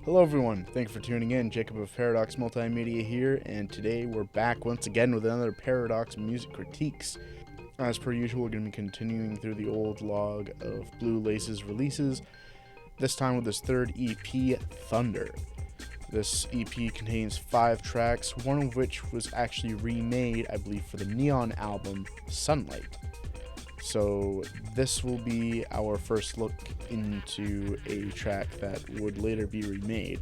Hello everyone, thank you for tuning in. Jacob of Paradox Multimedia here, and today we're back once again with another Paradox Music Critiques. As per usual, we're going to be continuing through the old log of Blue Laze's releases, this time with his third EP, Thunder. This EP contains 5 tracks, one of which was actually remade, I believe, for the Neon album, Sunlight. So this will be our first look into a track that would later be remade,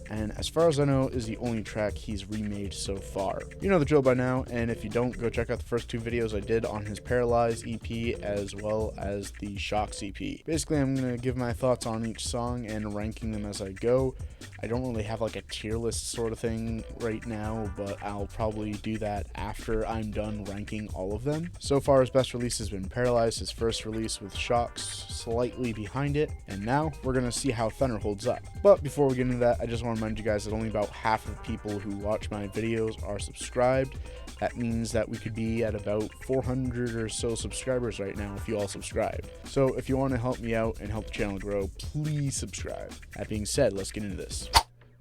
and as far as I know is the only track he's remade so far. You know the drill by now, and if you don't, go check out the first 2 videos I did on his Paralyze EP as well as the Shocks EP. Basically, I'm going to give my thoughts on each song and ranking them as I go. I don't really have like a tier list sort of thing right now, but I'll probably do that after I'm done ranking all of them. So far, his best release has been Paralyze, his first release with Shocks slightly behind it, and now we're going to see how Thunder holds up. But before we get into that, I just want to remind you guys that only about half of people who watch my videos are subscribed. That means that we could be at about 400 or so subscribers right now if you all subscribe. So if you want to help me out and help the channel grow, please subscribe. That being said, let's get into this.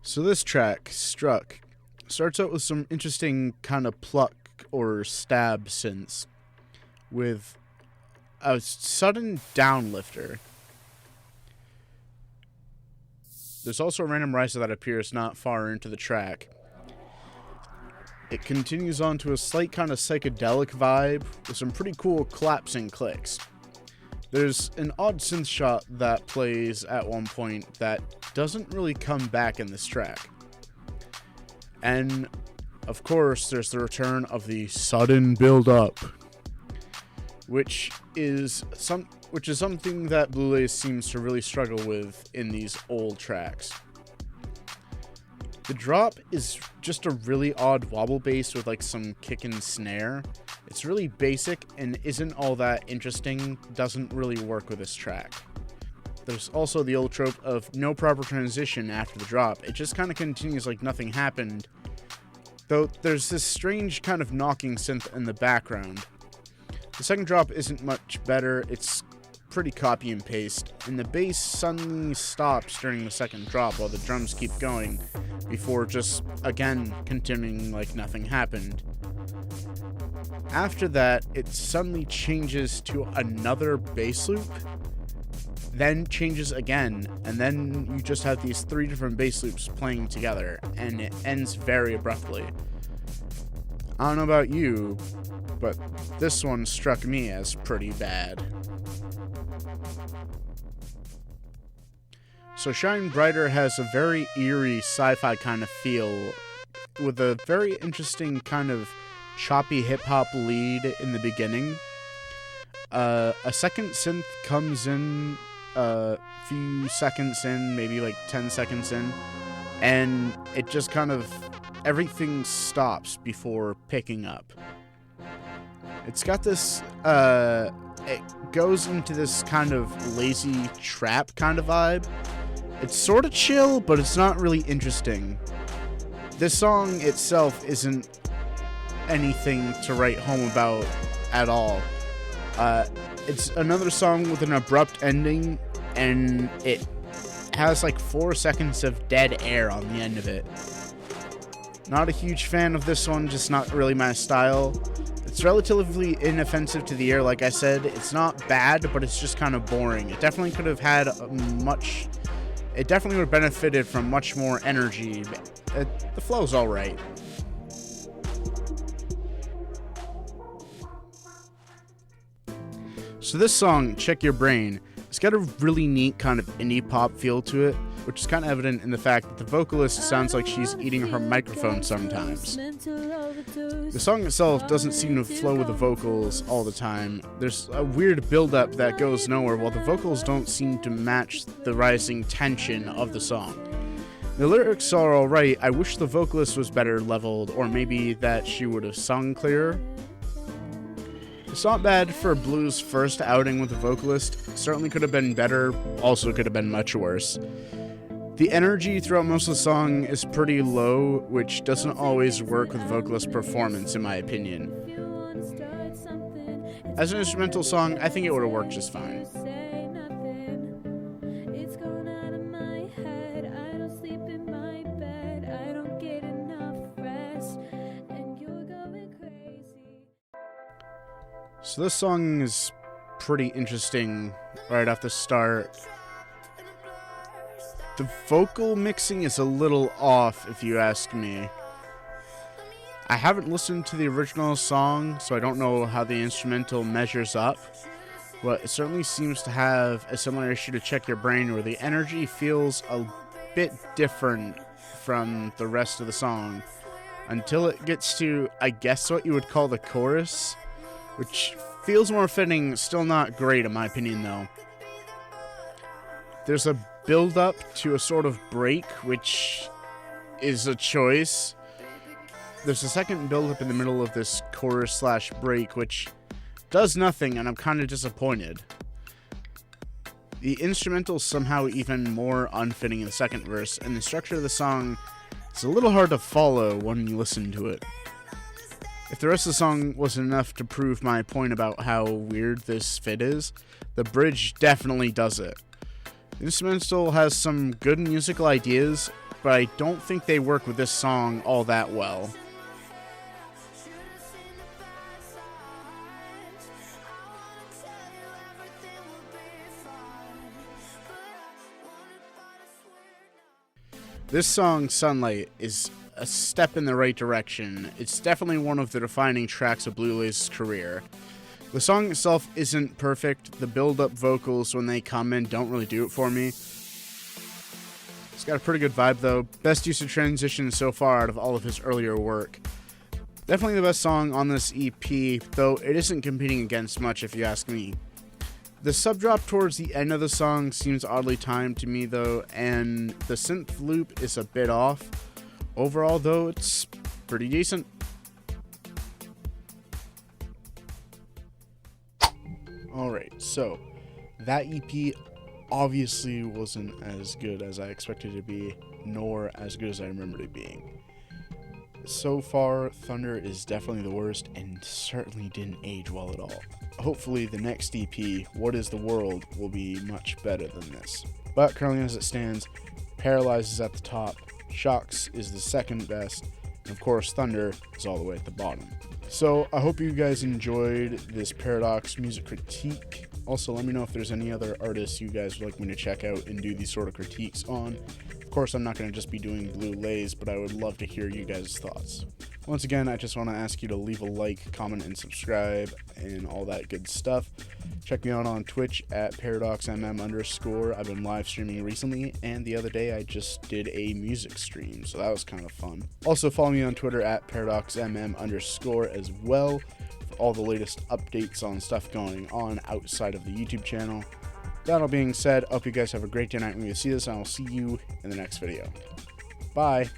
So this track, Struck, starts out with some interesting kind of pluck or stab synths with a sudden downlifter. There's also a random riser that appears not far into the track. It continues on to a slight kind of psychedelic vibe with some pretty cool collapsing clicks. There's an odd synth shot that plays at one point that doesn't really come back in this track. And of course, there's the return of the sudden build-up, which is something that Blue Laze seems to really struggle with in these old tracks. The drop is just a really odd wobble bass with like some kick and snare. It's really basic and isn't all that interesting, doesn't really work with this track. There's also the old trope of no proper transition after the drop. It just kind of continues like nothing happened, though there's this strange kind of knocking synth in the background. The second drop isn't much better, it's pretty copy and paste, and the bass suddenly stops during the second drop while the drums keep going, before just, again, continuing like nothing happened. After that, it suddenly changes to another bass loop, then changes again, and then you just have these 3 different bass loops playing together, and it ends very abruptly. I don't know about you, but this one struck me as pretty bad. So Shine Brighter has a very eerie sci-fi kind of feel, with a very interesting kind of choppy hip-hop lead in the beginning. A second synth comes in a few seconds in, maybe like 10 seconds in, and it just kind of, everything stops before picking up. It's got this, it goes into this kind of lazy trap kind of vibe. It's sort of chill, but it's not really interesting. This song itself isn't anything to write home about at all. It's another song with an abrupt ending, and it has like 4 seconds of dead air on the end of it. Not a huge fan of this one, just not really my style. It's relatively inoffensive to the ear, like I said. It's not bad, but it's just kind of boring. It definitely could have had it definitely would have benefited from much more energy. The flow's alright. So this song, Check Your Brain, it's got a really neat kind of indie pop feel to it, which is kind of evident in the fact that the vocalist sounds like she's eating her microphone sometimes. The song itself doesn't seem to flow with the vocals all the time. There's a weird build-up that goes nowhere, while the vocals don't seem to match the rising tension of the song. The lyrics are alright. I wish the vocalist was better leveled, or maybe that she would have sung clearer. It's not bad for Blue's first outing with a vocalist. Certainly could have been better, also could have been much worse. The energy throughout most of the song is pretty low, which doesn't always work with vocalist performance, in my opinion. As an instrumental song, I think it would have worked just fine. So this song is pretty interesting right off the start. The vocal mixing is a little off, if you ask me. I haven't listened to the original song, so I don't know how the instrumental measures up, but it certainly seems to have a similar issue to Check Your Brain, where the energy feels a bit different from the rest of the song, until it gets to, I guess, what you would call the chorus, which feels more fitting. Still not great in my opinion, though. There's a build-up to a sort of break, which is a choice. There's a second build-up in the middle of this chorus/break, which does nothing, and I'm kind of disappointed. The instrumental's somehow even more unfitting in the second verse, and the structure of the song is a little hard to follow when you listen to it. If the rest of the song wasn't enough to prove my point about how weird this fit is, the bridge definitely does it. The instrumental has some good musical ideas, but I don't think they work with this song all that well. This song, Sunlight, is a step in the right direction. It's definitely one of the defining tracks of Blue Laze's career. The song itself isn't perfect. The build-up vocals, when they come in, don't really do it for me. It's got a pretty good vibe, though. Best use of transition so far out of all of his earlier work. Definitely the best song on this EP, though it isn't competing against much if you ask me. The sub-drop towards the end of the song seems oddly timed to me, though, and the synth loop is a bit off. Overall, though, it's pretty decent. Alright, so that EP obviously wasn't as good as I expected it to be, nor as good as I remembered it being. So far, Thunder is definitely the worst and certainly didn't age well at all. Hopefully the next EP, What Is the World, will be much better than this. But currently as it stands, Paralyze is at the top, Shocks is the second best, and of course Thunder is all the way at the bottom. So I hope you guys enjoyed this Paradox music critique. Also, let me know if there's any other artists you guys would like me to check out and do these sort of critiques on. Of course, I'm not going to just be doing Blue Laze, but I would love to hear you guys' thoughts. Once again, I just want to ask you to leave a like, comment, and subscribe, and all that good stuff. Check me out on Twitch at paradoxmm_. I've been live streaming recently, and the other day I just did a music stream, so that was kind of fun. Also, follow me on Twitter at paradoxmm_ as well for all the latest updates on stuff going on outside of the YouTube channel. That all being said, I hope you guys have a great day night when you see this, and I'll see you in the next video. Bye!